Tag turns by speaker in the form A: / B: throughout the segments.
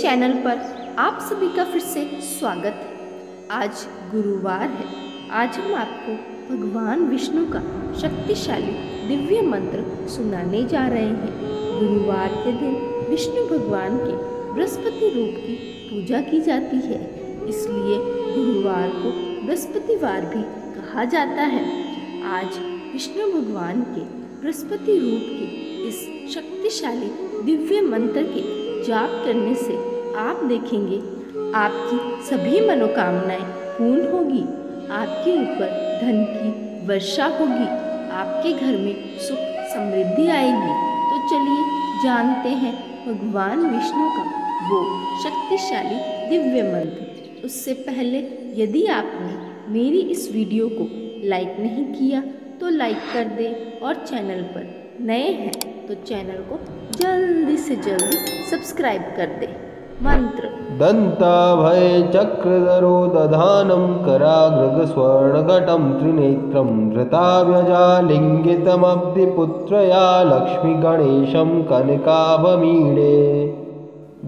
A: Channel पर आप सभी का फिर से स्वागत है। आज गुरुवार है। आज हम आपको भगवान विष्णु का शक्तिशाली दिव्य मंत्र सुनाने जा रहे हैं। गुरुवार के दिन विष्णु भगवान के बृहस्पति रूप की पूजा की जाती है, इसलिए गुरुवार को बृहस्पतिवार भी कहा जाता है। आज विष्णु भगवान के बृहस्पति रूप के इस शक्तिशाली दिव्य मंत्र के जाप करने से आप देखेंगे आपकी सभी मनोकामनाएं पूर्ण होगी, आपके ऊपर धन की वर्षा होगी, आपके घर में सुख समृद्धि आएगी। तो चलिए जानते हैं भगवान विष्णु का वो शक्तिशाली दिव्य मंत्र। उससे पहले यदि आपने मेरी इस वीडियो को लाइक नहीं किया तो लाइक कर दें, और चैनल पर नए हैं तो चैनल को जल्दी से जल्दी सब्सक्राइब कर दें। मंत्र।
B: दंताभय चक्रधरो दधानं कराग्रगस्वर्णघटं त्रिनेत्रं धृताव्यजालिङ्गितमब्धिपुत्रया लक्ष्मीगणेशं कनकाभमीडे।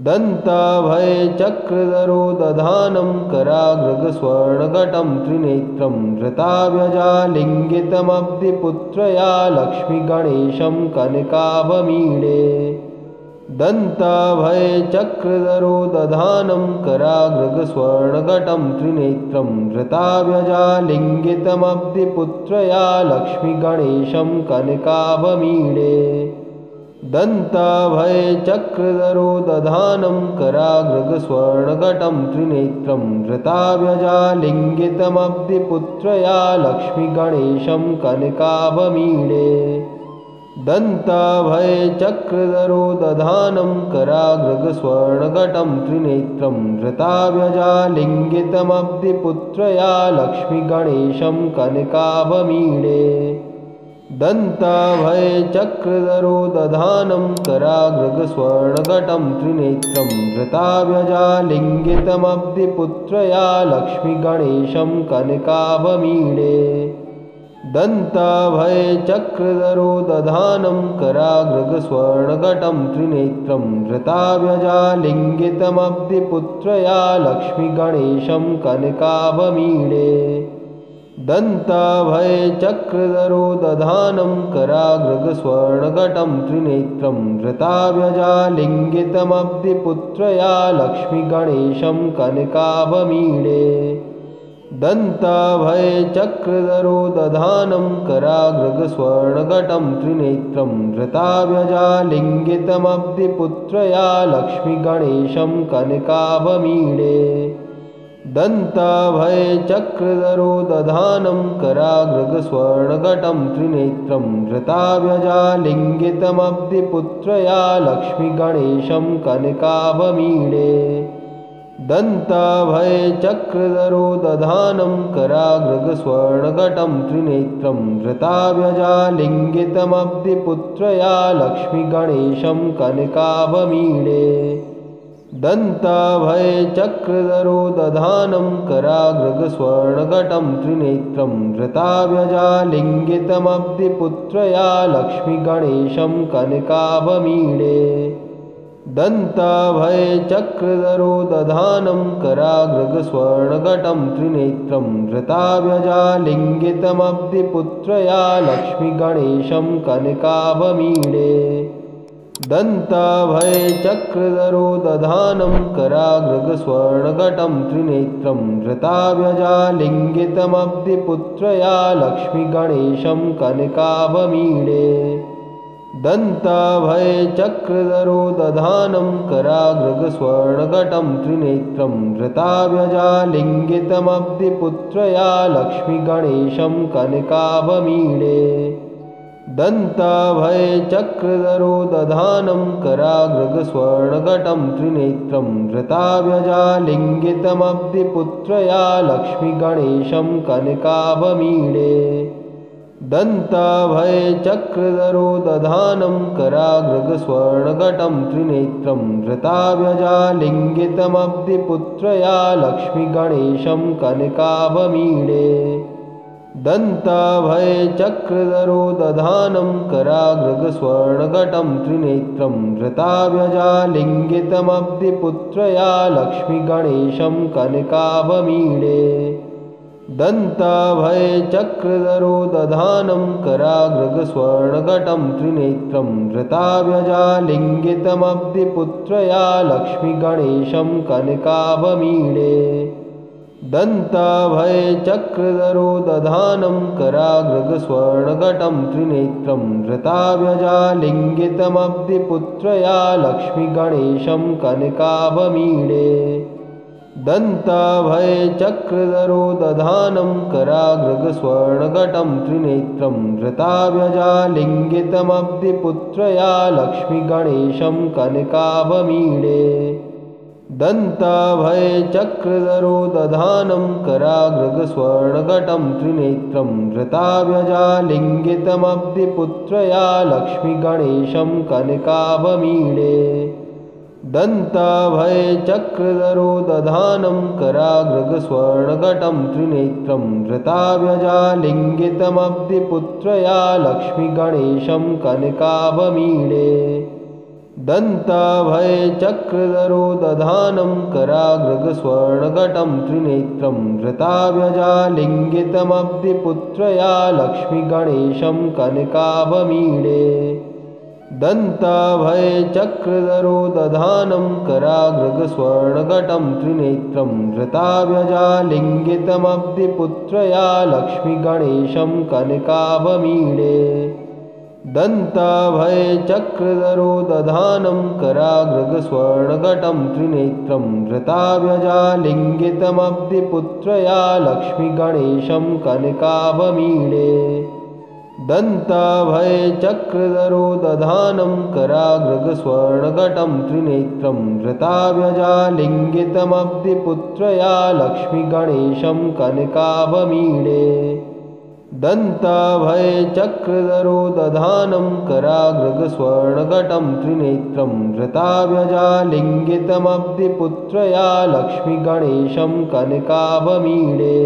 B: दंताभय चक्रधरो दधानं कराग्रगस्वर्णघटं त्रिनेत्रं धृताव्यजालिङ्गितमब्धिपुत्रया लक्ष्मीगणेशं कनकाभमीडे। दंताभय चक्रधरो दधानं कराग्रगस्वर्णघटं त्रिनेत्रं धृताव्यजालिङ्गितमब्धिपुत्रया लक्ष्मीगणेशं कनकाभमीडे। दंताभय चक्रधरो दधानं कराग्रगस्वर्णघटं त्रिनेत्रं धृताव्यजालिङ्गितमब्धिपुत्रया लक्ष्मीगणेशं कनकाभमीडे। दंताभय चक्रधरो दधानं कराग्रगस्वर्णघटं त्रिनेत्रं धृताव्यजालिङ्गितमब्धिपुत्रया लक्ष्मीगणेशं कनकाभमीडे। दंताभय चक्रधरो दधानं कराग्रगस्वर्णघटं त्रिनेत्रं धृताव्यजालिङ्गितमब्धिपुत्रया लक्ष्मीगणेशं कनकाभमीडे। दंताभय चक्रधरो दधानं कराग्रगस्वर्णघटं त्रिनेत्रं धृताव्यजालिङ्गितमब्धिपुत्रया लक्ष्मीगणेशं कनकाभमीडे। दंताभय चक्रधरो दधानं कराग्रगस्वर्णघटं त्रिनेत्रं धृताव्यजालिङ्गितमब्धिपुत्रया लक्ष्मीगणेशं कनकाभमीडे। दंताभय चक्रधरो दधानं कराग्रगस्वर्णघटं त्रिनेत्रं धृताव्यजालिङ्गितमब्धिपुत्रया लक्ष्मीगणेशं कनकाभमीडे। दंताभय चक्रधरो दधानं कराग्रगस्वर्णघटं त्रिनेत्रं धृताव्यजालिङ्गितमब्धिपुत्रया लक्ष्मीगणेशं कनकाभमीडे। दंताभय चक्रधरो दधानं कराग्रगस्वर्णघटं त्रिनेत्रं धृताव्यजालिङ्गितमब्धिपुत्रया लक्ष्मीगणेशं कनकाभमीडे। दंताभय चक्रधरो दधानं कराग्रगस्वर्णघटं त्रिनेत्रं धृताव्यजालिङ्गितमब्धिपुत्रया लक्ष्मीगणेशं कनकाभमीडे। दंताभय चक्रधरो दधानं कराग्रगस्वर्णघटं त्रिनेत्रं धृताव्यजालिङ्गितमब्धिपुत्रया लक्ष्मीगणेशं कनकाभमीडे। दंताभय चक्रधरो दधानं कराग्रगस्वर्णघटं त्रिनेत्रं धृताव्यजालिङ्गितमब्धिपुत्रया लक्ष्मीगणेशं कनकाभमीडे। दंताभय चक्रधरो दधानं कराग्रगस्वर्णघटं त्रिनेत्रं धृताव्यजालिङ्गितमब्धिपुत्रया लक्ष्मीगणेशं कनकाभमीडे। दंताभय चक्रधरो दधानं कराग्रगस्वर्णघटं त्रिनेत्रं धृताव्यजालिङ्गितमब्धिपुत्रया लक्ष्मीगणेशं कनकाभमीडे। दंताभय चक्रधरो दधानं कराग्रगस्वर्णघटं त्रिनेत्रं धृताव्यजालिङ्गितमब्धिपुत्रया लक्ष्मीगणेशं कनकाभमीडे। दन्ताभयचक्रधरो दधानं कराग्रगस्वर्णघटं त्रिनेत्रं धृताव्यजालिङ्गितमब्धिपुत्रया लक्ष्मीगणेशं कनकाभमीडे दन्ताभयचक्रधरो दधानं कराग्रगस्वर्णघटं त्रिनेत्रं धृताव्यजालिङ्गितमब्धिपुत्रया लक्ष्मीगणेशं कनकाभमीडे दन्ताभयचक्रधरो दधानं कराग्रगस्वर्णघटं त्रिनेत्रं धृताव्यजालिङ्गितमब्धिपुत्रया लक्ष्मीगणेशं कनकाभमीडे दन्ताभयचक्रधरो दधानं कराग्रगस्वर्णघटं त्रिनेत्रं धृताव्यजालिङ्गितमब्धिपुत्रया लक्ष्मीगणेशं कनकाभमीडे दन्ताभयचक्रधरो दधानं कराग्रगस्वर्णघटं त्रिनेत्रं धृताव्यजालिङ्गितमब्धिपुत्रया लक्ष्मीगणेशं कनकाभमीडे दन्ताभयचक्रधरो दधानं कराग्रगस्वर्णघटं त्रिनेत्रं धृताव्यजालिङ्गितमब्धिपुत्रया लक्ष्मीगणेशं कनकाभमीडे दन्ताभयचक्रधरो दधानं कराग्रगस्वर्णघटं त्रिनेत्रं धृताव्यजालिङ्गितमब्धिपुत्रया लक्ष्मीगणेशं कनकाभमीडे दन्ताभयचक्रधरो दधानं कराग्रगस्वर्णघटं त्रिनेत्रं धृताव्यजालिङ्गितमब्धिपुत्रया लक्ष्मीगणेशं कनकाभमीडे दन्ताभयचक्रधरो दधानं कराग्रगस्वर्णघटं त्रिनेत्रं धृताव्यजालिङ्गितमब्धिपुत्रया लक्ष्मीगणेशं कनकाभमीडे दन्ताभयचक्रधरो दधानं कराग्रगस्वर्णघटं त्रिनेत्रं धृताव्यजालिङ्गितमब्धिपुत्रया लक्ष्मीगणेशं कनकाभमीडे दन्ताभयचक्रधरो दधानं कराग्रगस्वर्णघटं त्रिनेत्रं धृताव्यजालिङ्गितमब्धिपुत्रया लक्ष्मीगणेशं कनकाभमीडे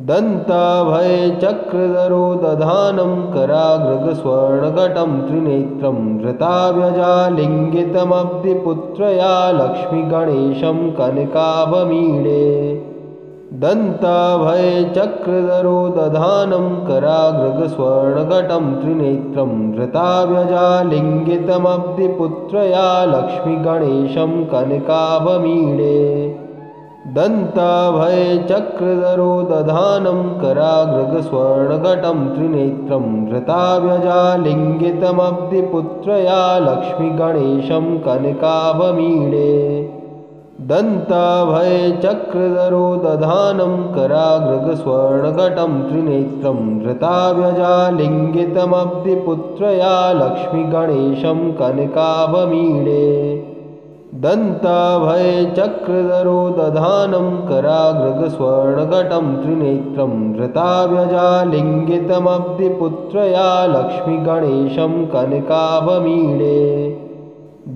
B: दन्ताभयचक्रधरो दधानं कराग्रगस्वर्णघटं त्रिनेत्रं धृताव्यजालिङ्गितमब्धिपुत्रया लक्ष्मीगणेशं कनकाभमीडे दन्ताभयचक्रधरो दधानं कराग्रगस्वर्णघटं त्रिनेत्रं धृताव्यजालिङ्गितमब्धिपुत्रया लक्ष्मीगणेशं कनकाभमीडे दन्ताभयचक्रधरो दधानं कराग्रगस्वर्णघटं त्रिनेत्रं धृताव्यजालिङ्गितमब्धिपुत्रया लक्ष्मीगणेशं कनकाभमीडे दन्ताभयचक्रधरो दधानं कराग्रगस्वर्णघटं त्रिनेत्रं धृताव्यजालिङ्गितमब्धिपुत्रया लक्ष्मीगणेशं कनकाभमीडे दन्ताभयचक्रधरो दधानं कराग्रगस्वर्णघटं त्रिनेत्रं धृताव्यजालिङ्गितमब्धिपुत्रया लक्ष्मीगणेशं कनकाभमीडे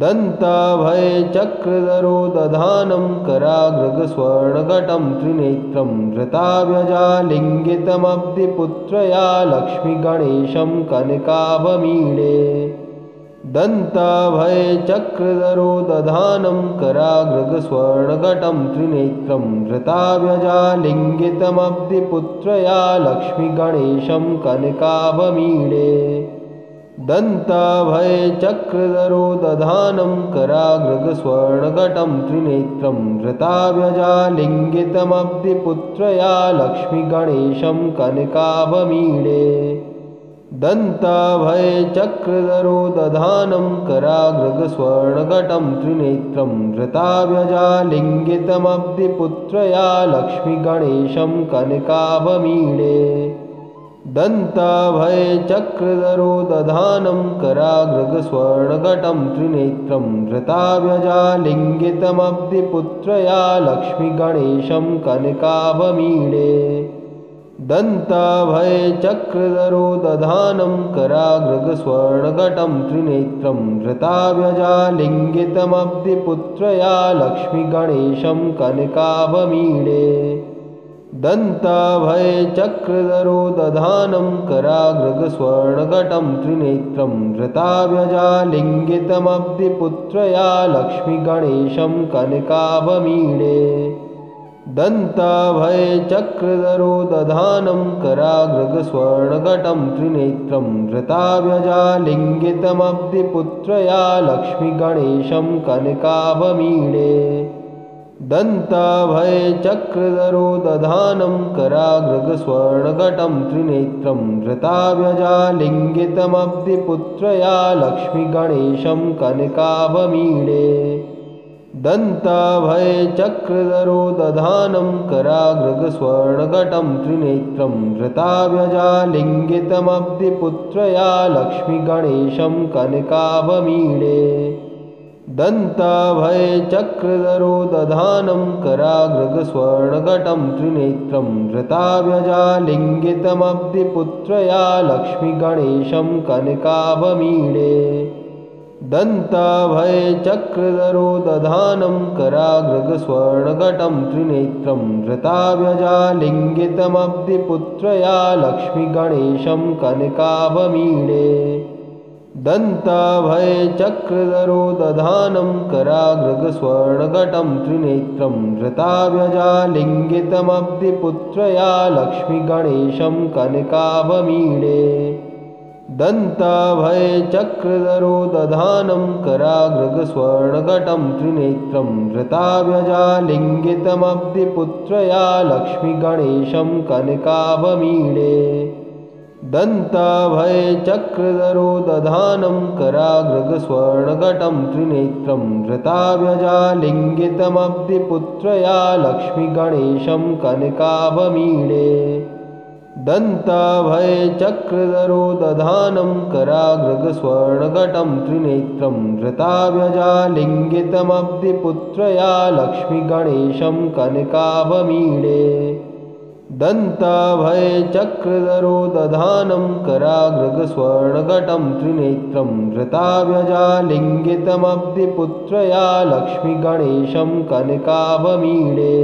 B: दन्ताभयचक्रधरो दधानं कराग्रगस्वर्णघटं त्रिनेत्रं धृताव्यजालिङ्गितमब्धिपुत्रया लक्ष्मीगणेशं कनकाभमीडे दन्ताभयचक्रधरो दधानं कराग्रगस्वर्णघटं त्रिनेत्रं धृताव्यजालिङ्गितमब्धिपुत्रया लक्ष्मीगणेशं कनकाभमीडे दन्ताभयचक्रधरो दधानं कराग्रगस्वर्णघटं त्रिनेत्रं धृताव्यजालिङ्गितमब्धिपुत्रया लक्ष्मीगणेशं कनकाभमीडे दन्ताभयचक्रधरो दधानं कराग्रगस्वर्णघटं त्रिनेत्रं धृताव्यजालिङ्गितमब्धिपुत्रया लक्ष्मीगणेशं कनकाभमीडे दन्ताभयचक्रधरो दधानं कराग्रगस्वर्णघटं त्रिनेत्रं धृताव्यजालिङ्गितमब्धिपुत्रया लक्ष्मीगणेशं कनकाभमीडे दन्ताभयचक्रधरो दधानं कराग्रगस्वर्णघटं त्रिनेत्रं धृताव्यजालिङ्गितमब्धिपुत्रया लक्ष्मीगणेशं कनकाभमीडे दन्ताभयचक्रधरो दधानं कराग्रगस्वर्णघटं त्रिनेत्रं धृताव्यजालिङ्गितमब्धिपुत्रया लक्ष्मीगणेशं कनकाभमीडे दन्ताभयचक्रधरो दधानं कराग्रगस्वर्णघटं त्रिनेत्रं धृताव्यजालिङ्गितमब्धिपुत्रया लक्ष्मीगणेशं कनकाभमीडे दन्ताभयचक्रधरो दधानं कराग्रगस्वर्णघटं त्रिनेत्रं धृताव्यजालिङ्गितमब्धिपुत्रया लक्ष्मीगणेशं कनकाभमीडे दन्ताभयचक्रधरो दधानं कराग्रगस्वर्णघटं त्रिनेत्रं धृताव्यजालिङ्गितमब्धिपुत्रया लक्ष्मीगणेशं कनकाभमीडे दन्ताभयचक्रधरो दधानं कराग्रगस्वर्णघटं त्रिनेत्रं धृताव्यजालिङ्गितमब्धिपुत्रया लक्ष्मीगणेशं कनकाभमीडे दन्ताभयचक्रधरो दधानं कराग्रगस्वर्णघटं त्रिनेत्रं धृताव्यजालिङ्गितमब्धिपुत्रया लक्ष्मीगणेशं कनकाभमीडे दन्ताभयचक्रधरो दधानं कराग्रगस्वर्णघटं त्रिनेत्रं धृताव्यजालिङ्गितमब्धिपुत्रया लक्ष्मीगणेशं कनकाभमीडे दन्ताभयचक्रधरो दधानं कराग्रगस्वर्णघटं त्रिनेत्रं धृताव्यजालिङ्गितमब्धिपुत्रया लक्ष्मीगणेशं कनकाभमीडे दन्ताभयचक्रधरो दधानं कराग्रगस्वर्णघटं त्रिनेत्रं धृताव्यजालिङ्गितमब्धिपुत्रया लक्ष्मीगणेशं कनकाभमीडे दन्ताभयचक्रधरो दधानं कराग्रगस्वर्णघटं त्रिनेत्रं धृताव्यजालिङ्गितमब्धिपुत्रया लक्ष्मीगणेशं कनकाभमीडे दन्ताभयचक्रधरो दधानं कराग्रगस्वर्णघटं त्रिनेत्रं धृताव्यजालिङ्गितमब्धिपुत्रया लक्ष्मीगणेशं कनकाभमीडे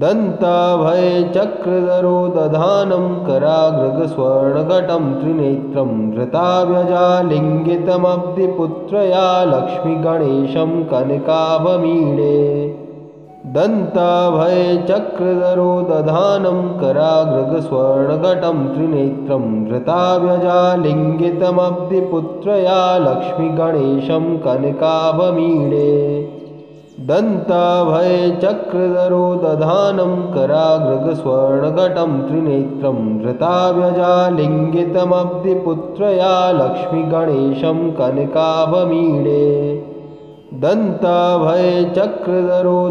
B: दन्ताभयचक्रधरो दधानं कराग्रगस्वर्णघटं त्रिनेत्रं धृताव्यजालिङ्गितमब्धिपुत्रया लक्ष्मीगणेशं कनकाभमीडे दन्ताभयचक्रधरो दधानं कराग्रगस्वर्णघटं त्रिनेत्रं धृताव्यजालिङ्गितमब्धिपुत्रया लक्ष्मीगणेशं कनकाभमीडे दन्ताभयचक्रधरो दधानं कराग्रगस्वर्णघटं त्रिनेत्रं धृताव्यजालिङ्गितमब्धिपुत्रया लक्ष्मीगणेशं कनकाभमीडे दन्ताभयचक्रधरो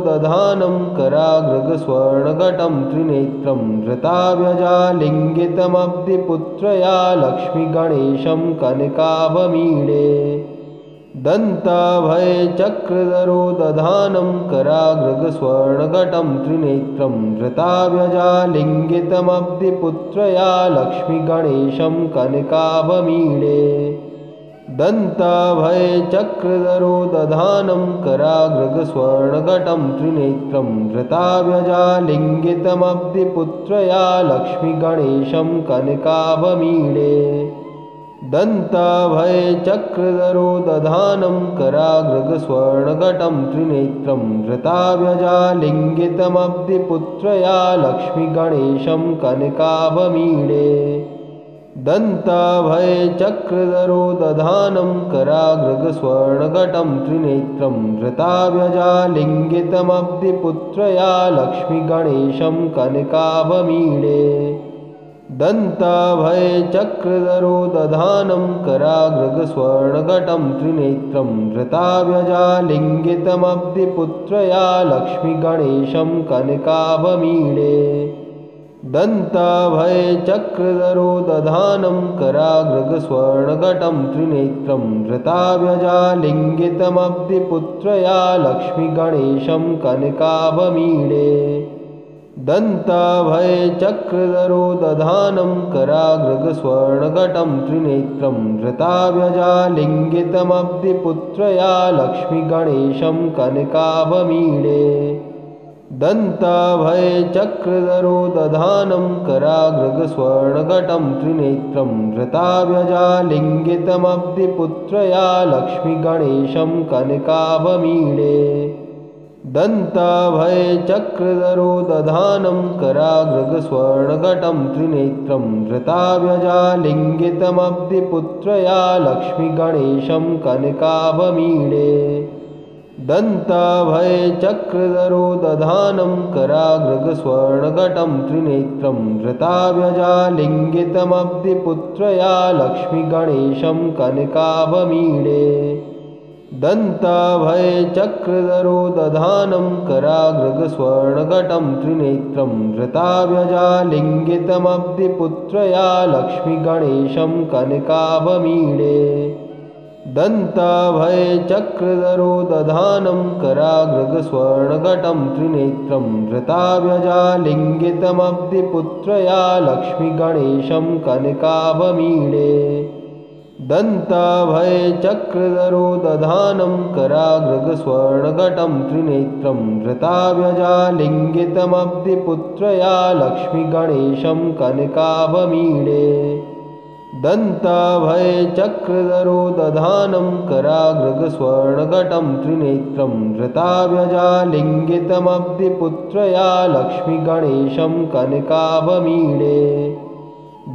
B: दधानं कराग्रगस्वर्णघटं त्रिनेत्रं धृताव्यजालिङ्गितमब्धिपुत्रया लक्ष्मीगणेशं कनकाभमीडे दन्ताभयचक्रधरो दधानं कराग्रगस्वर्णघटं त्रिनेत्रं धृताव्यजालिङ्गितमब्धिपुत्रया लक्ष्मीगणेशं कनकाभमीडे दन्ताभयचक्रधरो दधानं कराग्रगस्वर्णघटं त्रिनेत्रं धृताव्यजालिङ्गितमब्धिपुत्रया लक्ष्मीगणेशं कनकाभमीडे दन्ताभयचक्रधरो दधानं कराग्रगस्वर्णघटं त्रिनेत्रं धृताव्यजालिङ्गितमब्धिपुत्रया लक्ष्मीगणेशं कनकाभमीडे दन्ताभयचक्रधरो दधानं कराग्रगस्वर्णघटं त्रिनेत्रं धृताव्यजालिङ्गितमब्धिपुत्रया लक्ष्मीगणेशं कनकाभमीडे दन्ताभयचक्रधरो दधानं कराग्रगस्वर्णघटं त्रिनेत्रं धृताव्यजालिङ्गितमब्धिपुत्रया लक्ष्मीगणेशं कनकाभमीडे दन्ताभयचक्रधरो दधानं कराग्रगस्वर्णघटं त्रिनेत्रं धृताव्यजालिङ्गितमब्धिपुत्रया लक्ष्मीगणेशं कनकाभमीडे दन्ताभयचक्रधरो दधानं कराग्रगस्वर्णघटं त्रिनेत्रं धृताव्यजालिङ्गितमब्धिपुत्रया लक्ष्मीगणेशं कनकाभमीडे दन्ताभयचक्रधरो दधानं कराग्रगस्वर्णघटं त्रिनेत्रं धृताव्यजालिङ्गितमब्धिपुत्रया लक्ष्मीगणेशं कनकाभमीडे दन्ताभयचक्रधरो दधानं कराग्रगस्वर्णघटं त्रिनेत्रं धृताव्यजालिङ्गितमब्धिपुत्रया लक्ष्मीगणेशं कनकाभमीडे दन्ताभयचक्रधरो दधानं कराग्रगस्वर्णघटं त्रिनेत्रं धृताव्यजालिङ्गितमब्धिपुत्रया लक्ष्मीगणेशं कनकाभमीडे दन्ताभयचक्रधरो दधानं कराग्रगस्वर्णघटं त्रिनेत्रं धृताव्यजालिङ्गितमब्धिपुत्रया लक्ष्मीगणेशं कनकाभमीडे दन्ताभयचक्रधरो दधानं कराग्रगस्वर्णघटं त्रिनेत्रं धृताव्यजालिङ्गितमब्धिपुत्रया लक्ष्मीगणेशं कनकाभमीडे दन्ताभयचक्रधरो दधानं कराग्रगस्वर्णघटं त्रिनेत्रं धृताव्यजालिङ्गितमब्धिपुत्रया लक्ष्मीगणेशं कनकाभमीडे दन्ताभयचक्रधरो दधानं कराग्रगस्वर्णघटं त्रिनेत्रं धृताव्यजालिङ्गितमब्धिपुत्रया लक्ष्मीगणेशं कनकाभमीडे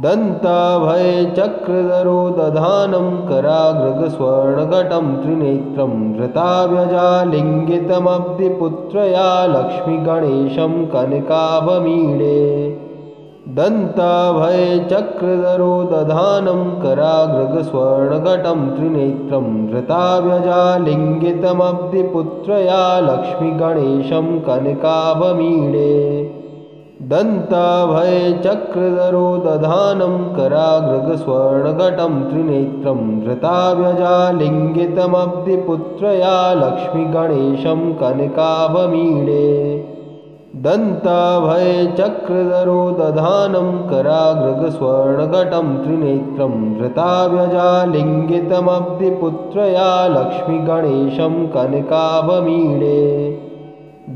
B: दन्ताभयचक्रधरो दधानं कराग्रगस्वर्णघटं त्रिनेत्रं धृताव्यजालिङ्गितमब्धिपुत्रया लक्ष्मीगणेशं कनकाभमीडे दन्ताभयचक्रधरो दधानं कराग्रगस्वर्णघटं त्रिनेत्रं धृताव्यजालिङ्गितमब्धिपुत्रया लक्ष्मीगणेशं कनकाभमीडे दन्ताभयचक्रधरो दधानं कराग्रगस्वर्णघटं त्रिनेत्रं धृताव्यजालिङ्गितमब्धिपुत्रया लक्ष्मीगणेशं कनकाभमीडे दन्ताभयचक्रधरो दधानं कराग्रगस्वर्णघटं त्रिनेत्रं धृताव्यजालिङ्गितमब्धिपुत्रया लक्ष्मीगणेशं कनकाभमीडे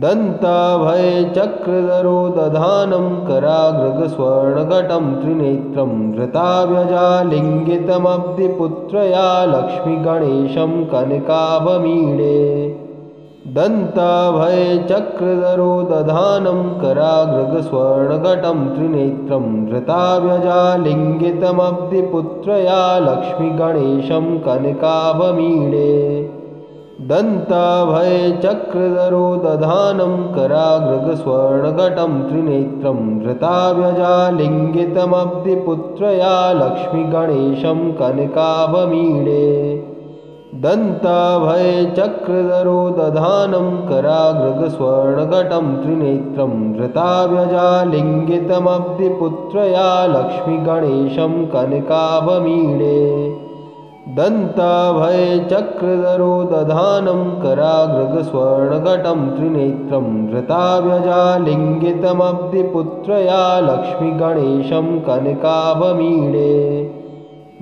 B: दन्ताभयचक्रधरो दधानं कराग्रगस्वर्णघटं त्रिनेत्रं धृताव्यजालिङ्गितमब्धिपुत्रया लक्ष्मीगणेशं कनकाभमीडे दन्ताभयचक्रधरो दधानं कराग्रगस्वर्णघटं त्रिनेत्रं धृताव्यजालिङ्गितमब्धिपुत्रया लक्ष्मीगणेशं कनकाभमीडे दन्ताभयचक्रधरो दधानं कराग्रगस्वर्णघटं त्रिनेत्रं धृताव्यजालिङ्गितमब्धिपुत्रया लक्ष्मीगणेशं कनकाभमीडे दन्ताभयचक्रधरो दधानं कराग्रगस्वर्णघटं त्रिनेत्रं धृताव्यजालिङ्गितमब्धिपुत्रया लक्ष्मीगणेशं कनकाभमीडे दन्ताभयचक्रधरो दधानं कराग्रगस्वर्णघटं त्रिनेत्रं धृताव्यजालिङ्गितमब्धिपुत्रया लक्ष्मीगणेशं कनकाभमीडे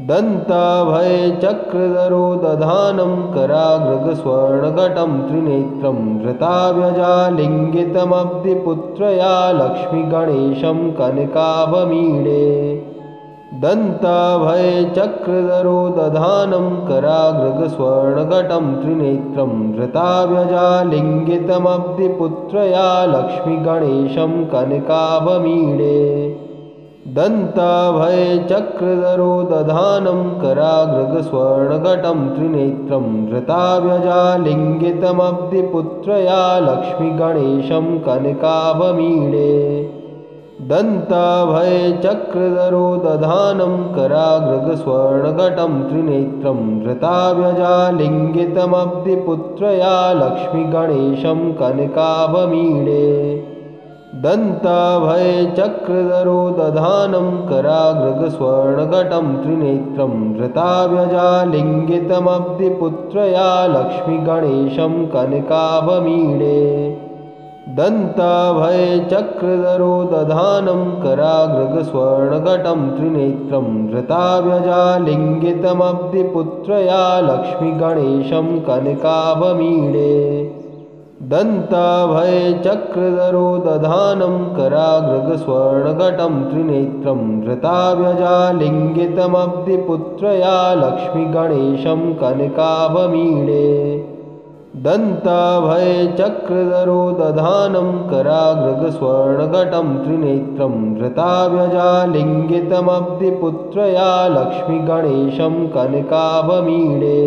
B: दन्ताभयचक्रधरो दधानं कराग्रगस्वर्णघटं त्रिनेत्रं धृताव्यजालिङ्गितमब्धिपुत्रया लक्ष्मीगणेशं कनकाभमीडे दन्ताभयचक्रधरो दधानं कराग्रगस्वर्णघटं त्रिनेत्रं धृताव्यजालिङ्गितमब्धिपुत्रया लक्ष्मीगणेशं कनकाभमीडे दन्ताभयचक्रधरो दधानं कराग्रगस्वर्णघटं त्रिनेत्रं धृताव्यजालिङ्गितमब्धिपुत्रया लक्ष्मीगणेशं कनकाभमीडे दन्ताभयचक्रधरो दधानं कराग्रगस्वर्णघटं त्रिनेत्रं धृताव्यजालिङ्गितमब्धिपुत्रया लक्ष्मीगणेशं कनकाभमीडे दन्ताभयचक्रधरो दधानं कराग्रगस्वर्णघटं त्रिनेत्रं धृताव्यजालिङ्गितमब्धिपुत्रया लक्ष्मीगणेशं कनकाभमीडे दन्ताभयचक्रधरो दधानं कराग्रगस्वर्णघटं त्रिनेत्रं धृताव्यजालिङ्गितमब्धिपुत्रया लक्ष्मीगणेशं कनकाभमीडे दन्ताभयचक्रधरो दधानं कराग्रगस्वर्णघटं त्रिनेत्रं धृताव्यजालिङ्गितमब्धिपुत्रया लक्ष्मीगणेशं कनकाभमीडे दन्ताभयचक्रधरो दधानं कराग्रगस्वर्णघटं त्रिनेत्रं धृताव्यजालिङ्गितमब्धिपुत्रया लक्ष्मीगणेशं कनकाभमीडे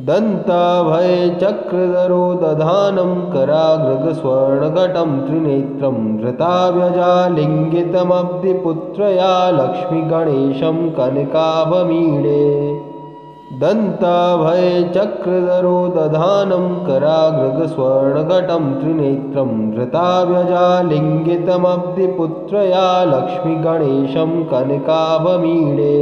B: दन्ताभयचक्रधरो दधानं कराग्रगस्वर्णघटं त्रिनेत्रं धृताव्यजालिङ्गितमब्धिपुत्रया लक्ष्मीगणेशं कनकाभमीडे दन्ताभयचक्रधरो दधानं कराग्रगस्वर्णघटं त्रिनेत्रं धृताव्यजालिङ्गितमब्धिपुत्रया लक्ष्मीगणेशं कनकाभमीडे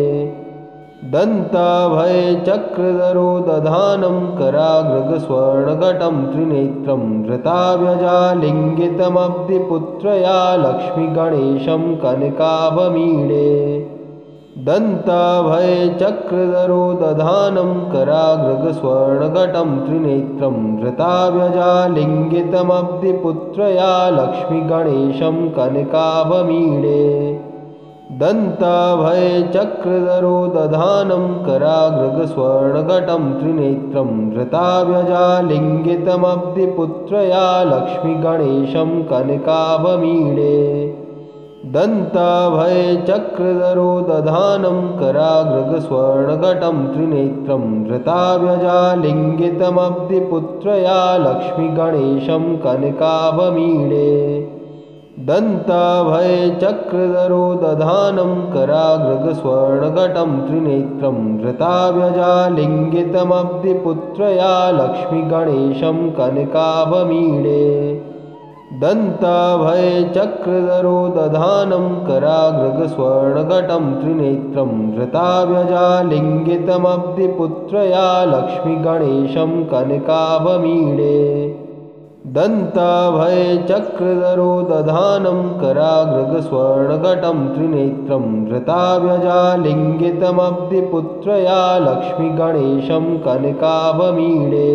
B: दन्ताभयचक्रधरो दधानं कराग्रगस्वर्णघटं त्रिनेत्रं धृताव्यजालिङ्गितमब्धिपुत्रया लक्ष्मीगणेशं कनकाभमीडे दन्ताभयचक्रधरो दधानं कराग्रगस्वर्णघटं त्रिनेत्रं धृताव्यजालिङ्गितमब्धिपुत्रया लक्ष्मीगणेशं कनकाभमीडे दन्ताभयचक्रधरो दधानं कराग्रगस्वर्णघटं त्रिनेत्रं धृताव्यजालिङ्गितमब्धिपुत्रया लक्ष्मीगणेशं कनकाभमीडे दन्ताभयचक्रधरो दधानं कराग्रगस्वर्णघटं त्रिनेत्रं धृताव्यजालिङ्गितमब्धिपुत्रया लक्ष्मीगणेशं कनकाभमीडे दन्ताभयचक्रधरो दधानं कराग्रगस्वर्णघटं त्रिनेत्रं धृताव्यजालिङ्गितमब्धिपुत्रया लक्ष्मीगणेशं कनकाभमीडे दन्ताभयचक्रधरो दधानं कराग्रगस्वर्णघटं त्रिनेत्रं धृताव्यजालिङ्गितमब्धिपुत्रया लक्ष्मीगणेशं कनकाभमीडे दन्ताभयचक्रधरो दधानं कराग्रगस्वर्णघटं त्रिनेत्रं धृताव्यजालिङ्गितमब्धिपुत्रया लक्ष्मीगणेशं कनकाभमीडे।